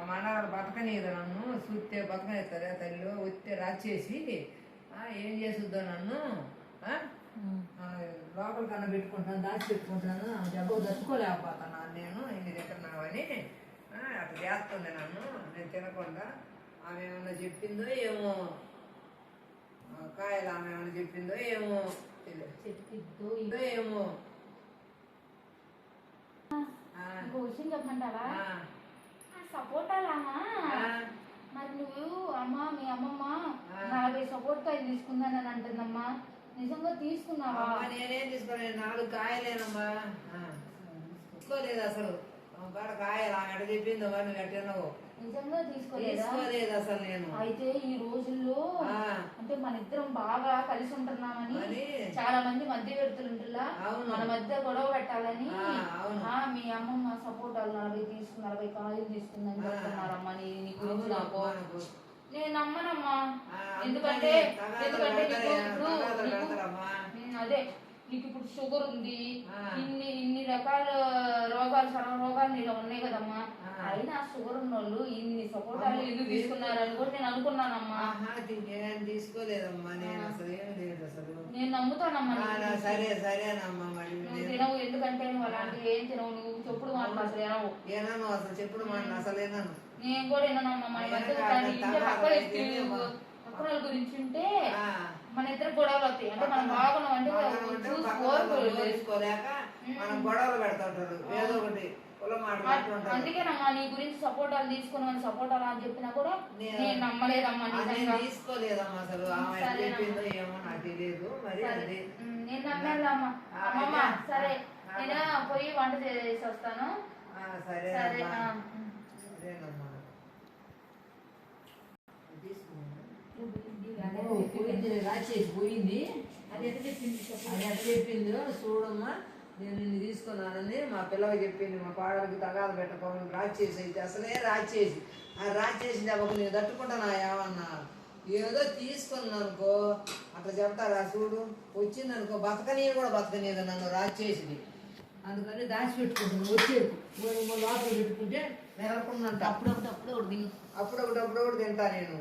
మనవాళ్ళు బతకనీయదు నన్ను చూస్తే బతకనిస్తారా తల్లి వస్తే రాచేసి ఏం చేసుద్దో నన్ను లోపల కన్నా పెట్టుకుంటాను దాచి పెట్టుకుంటాను దెబ్బకు తట్టుకోలేకపోతున్నాను నేను ఇన్ని తింటున్నావని అట్లా చేస్తుంది నన్ను నేను తినకుండా ఆమె ఏమన్నా చెప్పిందో ఏమో కాయలు ఆమె ఏమన్నా చెప్పిందో ఏమో చెట్టుకిద్దో ఏమో విషయం చెప్పమంటావా సపోటాలామా మరి నువ్వు మీ అమ్మమ్మ 40 సపోర్ట్ తీసుకుందానని అంటుందమ్మా నిజంగా తీసుకున్నావా? నేనేం తీసుకోలేదు 4 కాయలేనమ్మా తీసుకోలేదు అసలు కాయలు ఆమె ఎడ చెప్పిందో మరి నువ్వు ఎట్టన్నావు నిజంగా తీసుకోలేదు అసలు నేను. అయితే ఈ రోజుల్లో అంటే మన ఇద్దరం బాగా కలిసి ఉంటున్నామని చాలా మంది మధ్య వ్యక్తులుంటులా మన మధ్య గొడవ పెట్టాలని మీ అమ్మమ్మ సపోర్టాలు 40 కాయలు తీసుకుందని చెప్తున్నారమ్మా. నీ గురించి నాకు నేను నమ్మనమ్మా. ఎందుకంటే అదే నీకు ఇప్పుడు షుగర్ ఉంది, ఇన్ని రకాల రోగాలు సర్వ రోగాలు నీలో ఉన్నాయి కదమ్మా. అయినా షుగర్ ఉన్న వాళ్ళు ఇన్ని సపోర్టాలు ఎందుకు తీసుకున్నారని కూడా నేను అనుకున్నానమ్మా. తీసుకోలేదమ్మా నేను అసలు ఏమి లేదు అసలు. నేను నమ్ముతానమ్మా. సరేనమ్మా. నువ్వు తినవు, ఎందుకంటే నువ్వు అలాంటివి ఏం తినవు. నువ్వు చెప్పుడు మాటలు అసలు ఏనాను అసలు చెప్పుడు మాటలు అసలు ఏనాను. నేను కూడా విన్నానమ్మా. మన మధ్య పక్కన గురించి ఉంటే మన ఇద్దరు గొడవలు అవుతాయి. అంటే మనం బాగున్నాం అంటే చూసుకోలేక మనం గొడవలు పెడతాడు ఏదో ఒకటి. అందుకేనమ్మా నీ గురించి సపోర్టాలు తీసుకున్నామని సపోర్టాలు అని చెప్పినా కూడా నేను నమ్మలేదమ్మా. తీసుకోలేదమ్మా అసలు. ఏమో నాకు తెలియదు మరి. నేను నమ్మేదమ్మా. అమ్మమ్మ సరే నేను పోయి వంట చేసి వస్తాను. సరే రాచేసి పోయింది. అది ఎట్లా చెప్పిందో చూడమ్మా. నేను నిన్ను తీసుకున్నానని మా పిల్లకి చెప్పింది. మా పాడలకి తగాదు పెట్టకపోవడం రాచేసి అయితే అసలే రాచేసి రాచేసింది అవ్వకు నేను తట్టుకుంటానా ఏమన్నా. ఏదో తీసుకున్నాను అనుకో అట్లా చెప్తారా చూడు. వచ్చిందనుకో బతకనీయదు నన్ను రాచేసింది. అందుకని దాచిపెట్టుకుంటుంది. వచ్చేది లోపల పెట్టుకుంటే నెలకొందంట. అప్పుడొకటి తింటా నేను.